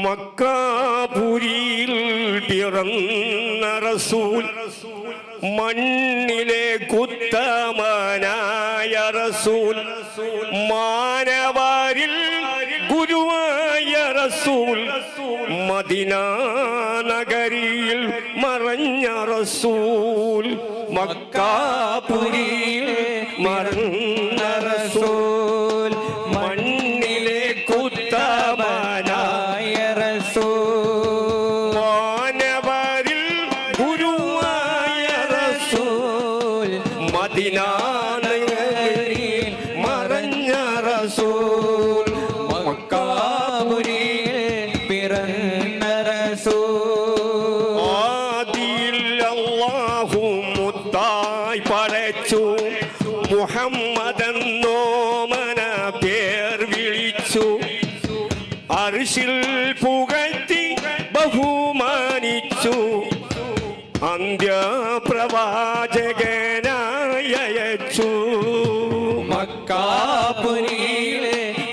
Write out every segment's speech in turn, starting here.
മക്കാപുരിയിൽ പിറന്ന റസൂൽ, മണ്ണിലെ കുത്തമനായ റസൂൽ, മാനവരിൽ ഗുരുവായ റസൂൽ, മദീന നഗരിയിൽ മറഞ്ഞ റസൂൽ, മക്കാപുരിയിൽ മറഞ്ഞ റസൂൽ, മണ്ണിലെ കുത്തമനായ റസൂൽ, മാനവരിൽ ഗുരുവായ റസൂൽ, മദീന നഗരിയിൽ മറഞ്ഞ റസൂൽ, മക്കാപുരിയിൽ പിറന്ന റസൂൽ. ആദിയിൽ അല്ലാഹു മുത്തായി പടച്ചു, മുഹമ്മദെന്നോമന പേർ വിളിച്ചു, അർശിൽ പുകഴ്ത്തി ബഹുമാനിച്ചു, അന്ത്യപ്രവാചകനായി അയച്ചു. മക്കാപുരിയിൽ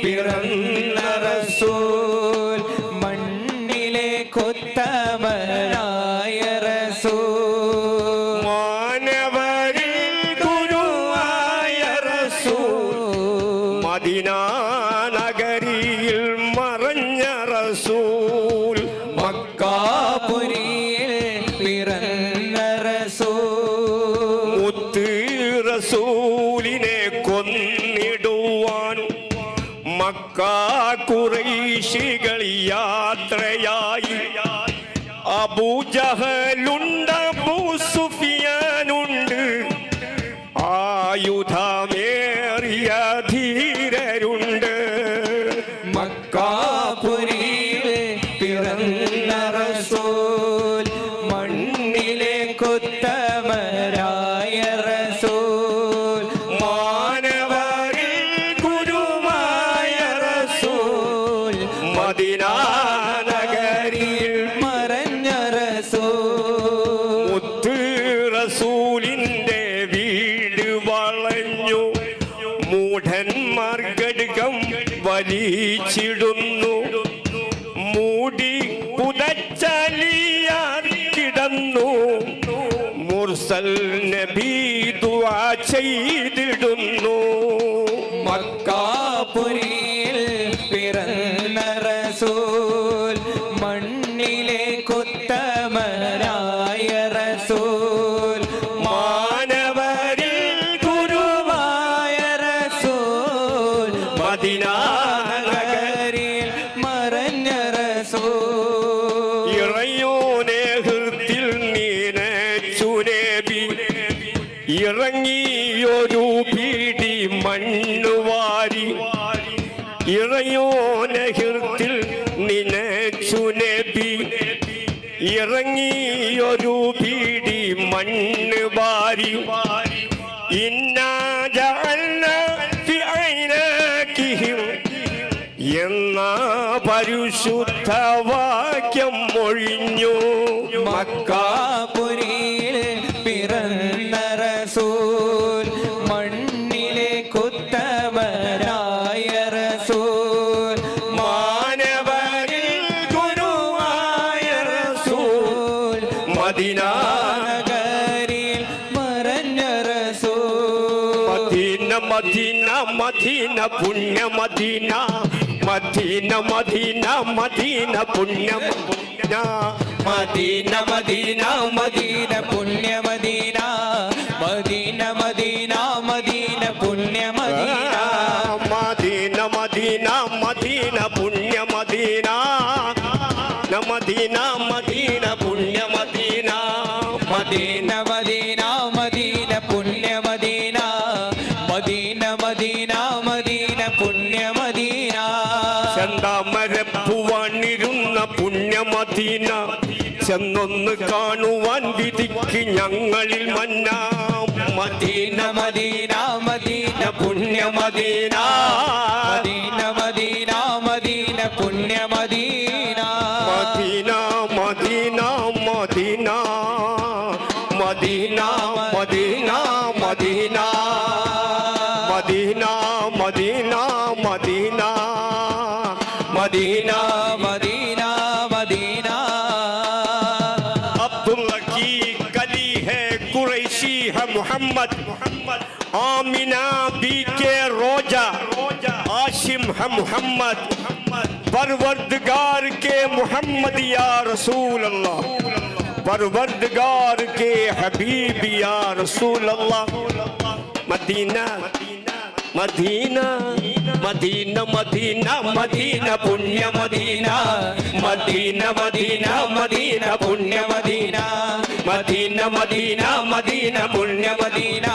പിറന്ന റസൂൽ, മണ്ണിലെ കൊത്തമനായ റസൂൽ, മാനവരിൽ ഗുരുവായ റസൂൽ, മദീന നഗരിയിൽ മറഞ്ഞ റസൂൽ, മക്കാപുരിയിൽ പിറന്ന റസൂൽ. മുത്ത് റസൂലിനെ കൊന്നിടുവാൻ മക്കാ ഖുറൈശികൾ യാത്രയായി. അബൂജഹലുണ്ട്, അബൂ സുഫിയാനുണ്ട്, ആയുധമേറിയ ധീരരുണ്ട്. മക്കാപുരിയിൽ പിറന്ന റസൂൽ, മണ്ണിലെ കൊത്തമരായ റസൂൽ, മാനവരിൽ ഗുരുവായ റസൂൽ, മദീന നഗരിയിൽ മറഞ്ഞ റസൂൽ. മുത്ത് റസൂലിന്റെ വീട് വളഞ്ഞു, മൂഢന്മാർ ഘടകം വലിച്ചിടുന്നു, മൂടി പുതച്ചലിയാൻ കിടന്നു, മുർസൽ നബി ദുആ ചെയ്തിടുന്നു. മക്കാപുരിയിൽ പിറന്ന റസൂൽ, മണ്ണിലെ കൊത്തമരായ റസൂൽ, മാനവരിൽ ഗുരുവായ റസൂൽ, മദീന നഗരിയിൽ മറഞ്ഞ റസൂൽ. ഇറയോനെ ഹൃത്തിൽ നീനച്ചു നബി, ഇറങ്ങിയൊരു പിടി മണ്ണുവാരി. ഇറയോനെ ഹൃത്തിൽ നിനച്ചു നബി, ഇറങ്ങിയൊരു പിടി മണ്ണ് വാരി. ഇന്നാ ജഅൽനാ ഫി ഐനാകിഹിം എന്ന പരിശുദ്ധ വാക്യം മൊഴിഞ്ഞു. മക്കാപുരിയിൽ പിറന്ന റസൂൽ, മണ്ണിലെ കൊത്തമരായ റസൂൽ, മാനവരിൽ ഗുരുവായ റസൂൽ, മദീന നഗരിയിൽ മറഞ്ഞ റസൂൽ. മദീന മദീന മദീന പുണ്യ മദീന, മദീന മദീന മദീന പുണ്യ പുണ്യ, മദീന മദീന മദീന പുണ്യ മദീന, മദീന മദീന മദീന പുണ്യ മദീന, മദീന മദീന മദീന പുണ്യ മദീന, മദീന മദീന പുണ്യ മദീന, മദീന മദീന മദീന പുണ്യ മദീന, മദീന മദീന മദീന പുണ്യ മദീന. ചെന്താമരപ്പുവാണിരുന്ന പുണ്യ മദീന, ചെന്നൊന്ന് കാണുവാൻ വിധിക്ക് ഞങ്ങളിൽ മന്ന. മദീന മദീന മദീന പുണ്യ മദീന, മദീന മദീന മദീന പുണ്യ Medina, Medina Medina Medina, Medina Medina Medina, Medina Medina Medina, Medina Medina Muhammad Amina B K Roja Ashim Muhammad परवरदिगार के मोहम्मद या रसूल अल्लाह परवरदिगार के हबीब या रसूल अल्लाह मदीना मदीना मदीना मदीना मदीना पुण्य मदीना मदीना मदीना मदीना पुण्य मदीना मदीना मदीना मदीना पुण्य मदीना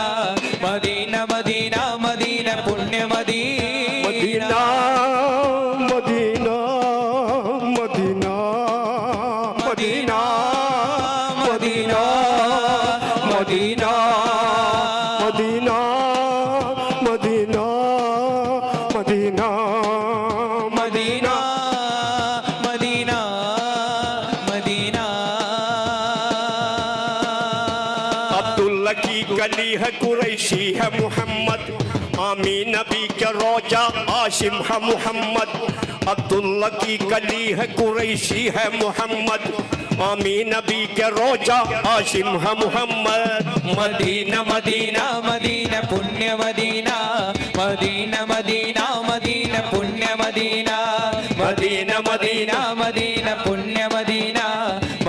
മദീന മദീന മദീന പുണ്യ മദീന मदीना मदीना मदीना मदीना मदीना मदीना मदीना मदीना मदीना മദീന മദീന മദീന अब्दुल्ला की गली है कुरैशी है मोहम्मद आमीन नबी का रोजा आशिम है मोहम्मद अब्दुल्ला की गली है कुरैशी है मोहम्मद आमीन नबी का रोजा आशिम है मोहम्मद മദീന മദീന മദീന പുണ്യ മദീന മദീന മദീന മദീന പുണ്യ മദീന मदीना മദീന മദീന പുണ്യ മദീന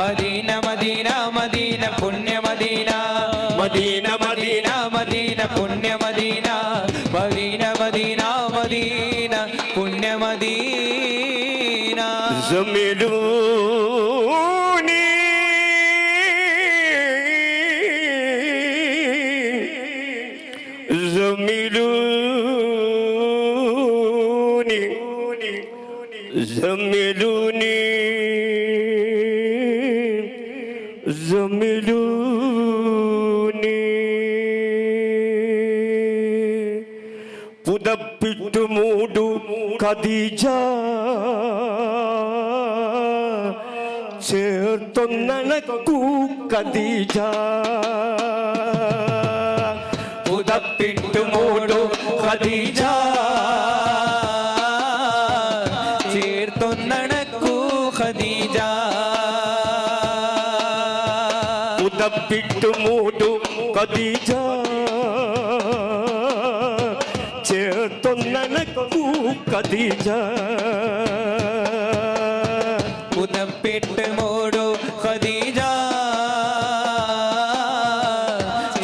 മദീന മദീന മദീന പുണ്യ മദീന मदीना മദീന മദീന പുണ്യ മദീന മദീന മദീന മദീന പുണ്യ മദീന زملوني زملوني زملوني زملوني പുതപ്പിട്ടു മൂടു ഖദീജ ചേർത്തൊന്നണക്കൂ ഖദീജ പുതപ്പിട്ടു മൂടു ഖദീജ ചേർത്തൊന്നണക്കൂ ഖദീജ പുതപ്പിട്ടു മൂടു ഖദീജ ചേർത്തൊന്നണക്കൂ ഖദീജ പുതപ്പിട്ട് മൂടു ഖദീജ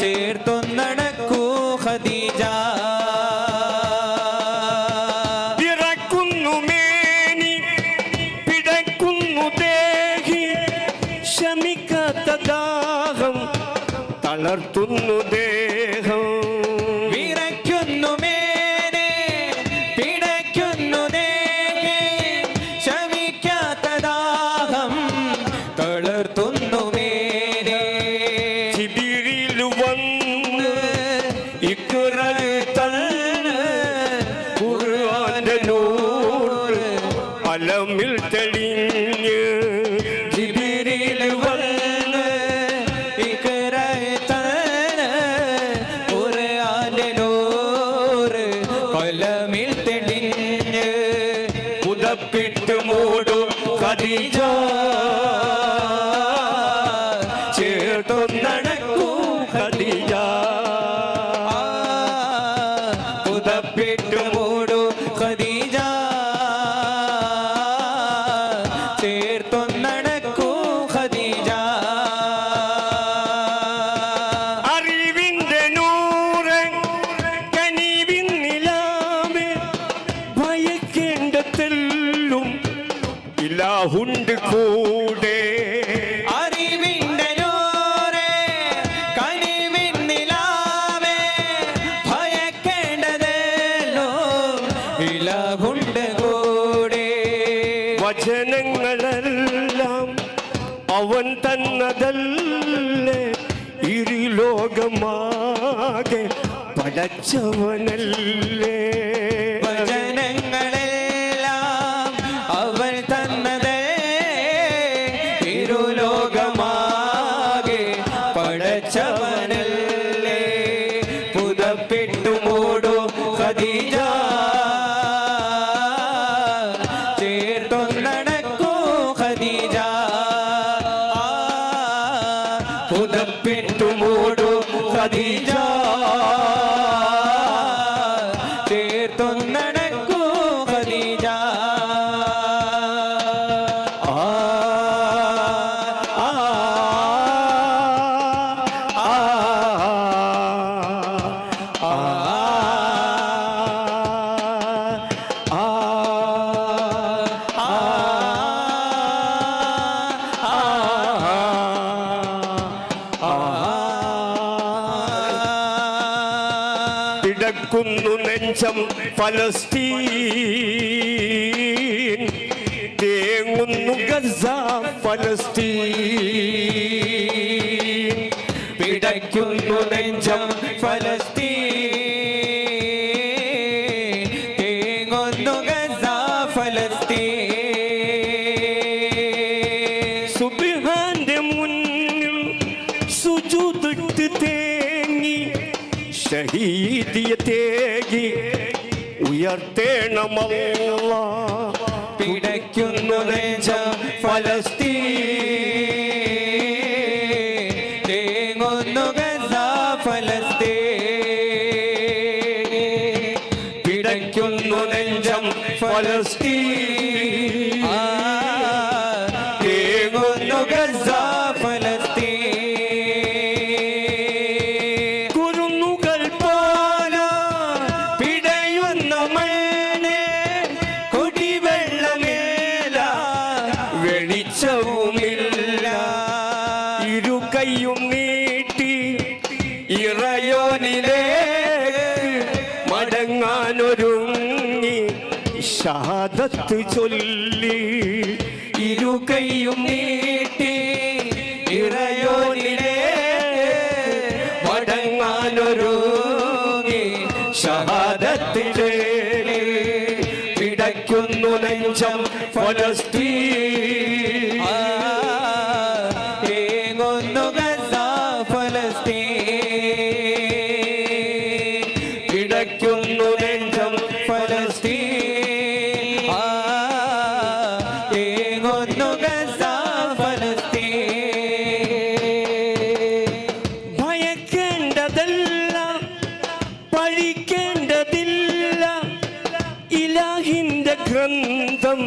ചേർത്തൊന്നണക്കൂ ഖദീജ പിറക്കുന്നു മേനി പിടക്കുന്നു ദേഹി ശമിക്കാത്ത ദാഹം തളർത്തുന്നു ദേഹം വിറയ്ക്കുന്നു മേനെ പിടയ്ക്കുന്നു ദേഹേ ശമിക്കാത്ത ദാഹം തളർത്തുന്നു മേനെ ജിബിരിൽ വന്ന് ഇഖ്റ തന്ന് ഖുർആന്റെ നൂറ് അലമിൽ തെളിഞ്ഞ് ജിബിരിൽ വന്ന് ഇഖ്റ തന്ന് ഖുർആന്റെ നൂറ് കലമിൽ തെളിഞ്ഞ് പുതപ്പിട്ട് മൂടു ഖദീജ ചേർത്തൊന്നണക്കൂ ഖദീജ പുതപ്പിട്ട് മൂടു ഖദീജ ചേർത്തൊന്നണക്കൂ ഖദീജ അറിവിന്റെ നൂറ് കനിവിൻ നിലാവേ ഭയക്കേണ്ട തെല്ലും ഇലാഹുണ്ട് കൂടെ അറിവിന്റെ നൂറേ കനിവിൻ നിലാവേ ഭയക്കേണ്ടതല്ലോ ഇലാഹുണ്ട് കൂടെ വചനങ്ങളെല്ലാം അവൻ തന്നതല്ലേ ഇരുലോകമാകെ പടച്ചവനല്ലേ വചനങ്ങളെല്ലാം അവൻ തന്നതേ ഇരുലോകമാകെ പടച്ചവനല്ലേ പുതപ്പിട്ടു മൂടു ഖദീജ ചേർത്തൊന്നണക്കൂ ഖദീജ പുതപ്പിട്ടു മൂടു ഖദീജ പിടക്കുന്നു നെഞ്ചം ഫലസ്തീൻ, തേങ്ങുന്നു ഗസ ഫലസ്തീൻ. പിടയ്ക്കുന്നു നെഞ്ചം ഫലസ്തീൻ, തേങ്ങുന്നു ഗസ ഫലസ്തീൻ. സുബ്ഹാന്റെ മുന്നിൽ സുജൂദിട്ട് തേങ്ങി ഷഹീദിയത്തേകി ഉയർത്തേണമല്ലാ. പിടയ്ക്കുന്നു നെഞ്ചം ഫലസ്തീൻ, തേങ്ങുന്നു ഗസ ഫലസ്തീൻ. പിടയ്ക്കുന്നു നെഞ്ചം ഫലസ്തീൻ, തേങ്ങുന്നു ഗസ ഫലസ്തീൻ. കുരുന്നുകൾ പോലോ പിടയുന്ന മണ്ണ്, കുടിവെള്ളമില്ല, വെളിച്ചവുമില്ല. ഇരു കൈയും നീട്ടി ഇറയോനിലേ മടങ്ങാനൊരുങ്ങി ഷഹാദത്ത് ചൊല്ലി. ഇരു കൈയും നീട്ടി ഇറയോനിലേ മടങ്ങാനൊരുങ്ങി ഷഹാദത്ത് ചൊല്ലി. പിടയ്ക്കുന്നു നെഞ്ചം ഫലസ്തീൻ, തേങ്ങുന്നു ഗസ ഫലസ്തീൻ. പിടയ്ക്കുന്നു നെഞ്ചം ഫലസ്തീൻ, തേങ്ങുന്നു ഗസ ഫലസ്തീൻ. ഭയക്കേണ്ടതല്ല, പഴിക്കേണ്ടതില്ല, ഇലാഹിന്റെ ഗ്രന്ഥം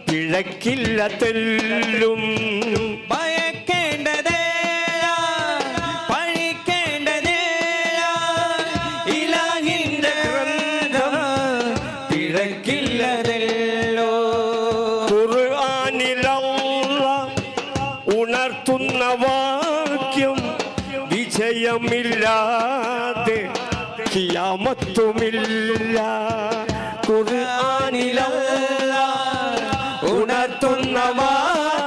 പിഴക്കില്ല തെല്ലും. ഭയക്കേണ്ടതേല, പഴിക്കേണ്ടതേല, ഇലാഹിന്റെ ഗ്രന്ഥം പിഴക്കില്ലതല്ലോ. ഖുർആനിലല്ലാഹ് ഉണർത്തുന്ന വാക്യം വിജയമില്ലാതെ ഖിയാമത്തുമില്ല. ഖുർആനിലല്ലാഹ് ഉണർത്തുന്ന വാക്യം